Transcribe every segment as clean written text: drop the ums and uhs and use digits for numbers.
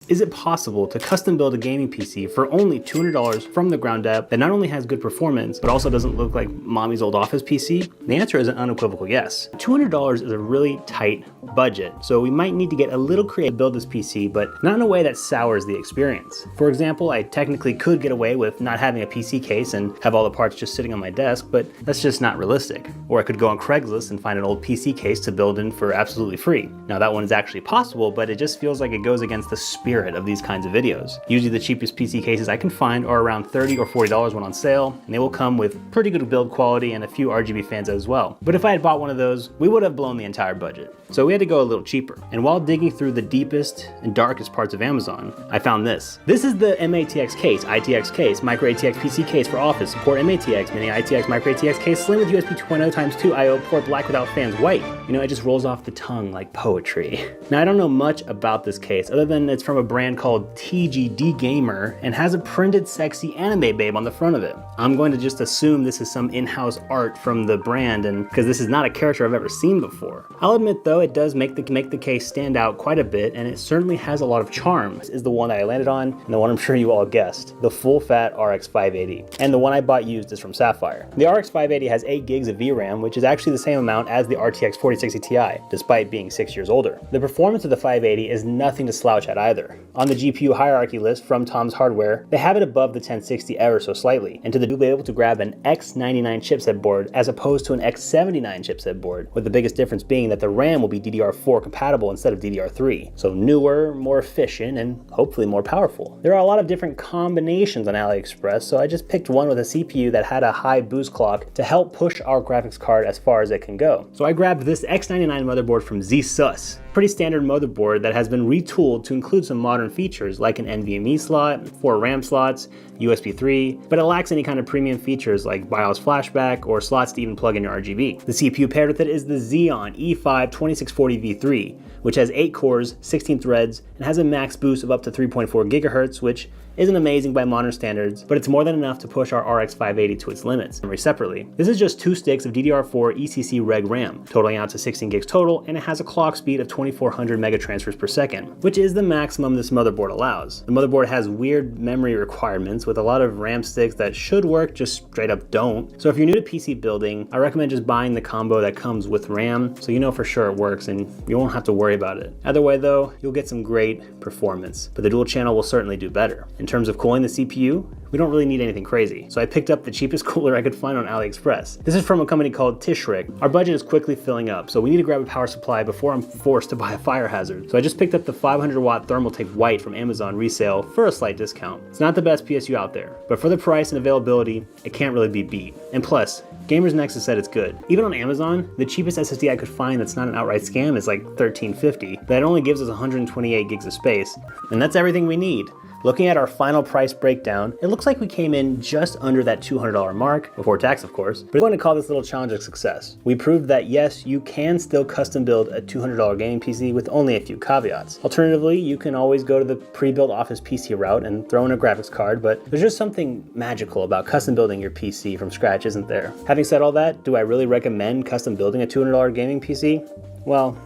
Is it possible to custom build a gaming PC for only $200 from the ground up that not only has good performance, but also doesn't look like mommy's old office PC? The answer is an unequivocal yes. $200 is a really tight budget, so we might need to get a little creative to build this PC, but not in a way that sours the experience. For example, I technically could get away with not having a PC case and have all the parts just sitting on my desk, but that's just not realistic. Or I could go on Craigslist and find an old PC case to build in for absolutely free. Now that one is actually possible, but it just feels like it goes against the spirit of these kinds of videos. Usually the cheapest PC cases I can find are around $30 or $40 when on sale, and they will come with pretty good build quality and a few RGB fans as well. But if I had bought one of those, we would have blown the entire budget. So we had to go a little cheaper. And while digging through the deepest and darkest parts of Amazon, I found this. This is the MATX case, ITX case, micro ATX PC case for office, support MATX, mini ITX, micro ATX case, slim with USB 2.0 x 2 IO port, black without fans, white. You know, it just rolls off the tongue like poetry. Now I don't know much about this case other than it's from a brand called TGD Gamer and has a printed sexy anime babe on the front of it. I'm going to just assume this is some in-house art from the brand, and because this is not a character I've ever seen before. I'll admit though, it does make the case stand out quite a bit, and it certainly has a lot of charm. This is the one that I landed on, and the one I'm sure you all guessed, the full-fat RX 580. And the one I bought used is from Sapphire. The RX 580 has 8 gigs of VRAM, which is actually the same amount as the RTX 4060 Ti, despite being 6 years older. The performance of the 580 is nothing to slouch at either. On the GPU hierarchy list from Tom's Hardware, they have it above the 1060 ever so slightly, and you'll be able to grab an X99 chipset board as opposed to an X79 chipset board, with the biggest difference being that the RAM will be DDR4 compatible instead of DDR3. So newer, more efficient, and hopefully more powerful. There are a lot of different combinations on AliExpress, so I just picked one with a CPU that had a high boost clock to help push our graphics card as far as it can go. So I grabbed this X99 motherboard from ZSUS. Pretty standard motherboard that has been retooled to include some modern features like an NVMe slot, 4 RAM slots, USB 3, but it lacks any kind of premium features like BIOS flashback or slots to even plug in your RGB. The CPU paired with it is the Xeon E5 2640V3, which has 8 cores, 16 threads, and has a max boost of up to 3.4 GHz, which isn't amazing by modern standards, but it's more than enough to push our RX 580 to its limits. Memory separately. This is just 2 sticks of DDR4 ECC Reg RAM, totaling out to 16 gigs total, and it has a clock speed of 2400 megatransfers per second, which is the maximum this motherboard allows. The motherboard has weird memory requirements with a lot of RAM sticks that should work, just straight up don't. So if you're new to PC building, I recommend just buying the combo that comes with RAM, so you know for sure it works and you won't have to worry about it. Either way though, you'll get some great performance, but the dual channel will certainly do better. In terms of cooling the CPU, we don't really need anything crazy, so I picked up the cheapest cooler I could find on AliExpress. This is from a company called Tishric. Our budget is quickly filling up, so we need to grab a power supply before I'm forced to buy a fire hazard. So I just picked up the 500 watt Thermaltake White from Amazon resale for a slight discount. It's not the best PSU out there, but for the price and availability, it can't really be beat. And plus, Gamers Nexus said it's good. Even on Amazon, the cheapest SSD I could find that's not an outright scam is like $13.50. That only gives us 128 gigs of space, and that's everything we need. Looking at our final price breakdown, it looks like we came in just under that $200 mark, before tax of course, but I'm going to call this little challenge a success. We proved that yes, you can still custom build a $200 gaming PC with only a few caveats. Alternatively, you can always go to the pre-built office PC route and throw in a graphics card, but there's just something magical about custom building your PC from scratch, isn't there? Having said all that, do I really recommend custom building a $200 gaming PC? Well,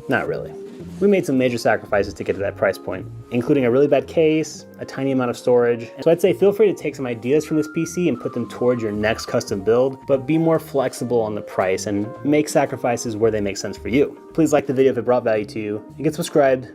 not really. We made some major sacrifices to get to that price point, including a really bad case, a tiny amount of storage. So I'd say feel free to take some ideas from this PC and put them towards your next custom build, but be more flexible on the price and make sacrifices where they make sense for you. Please like the video if it brought value to you, and get subscribed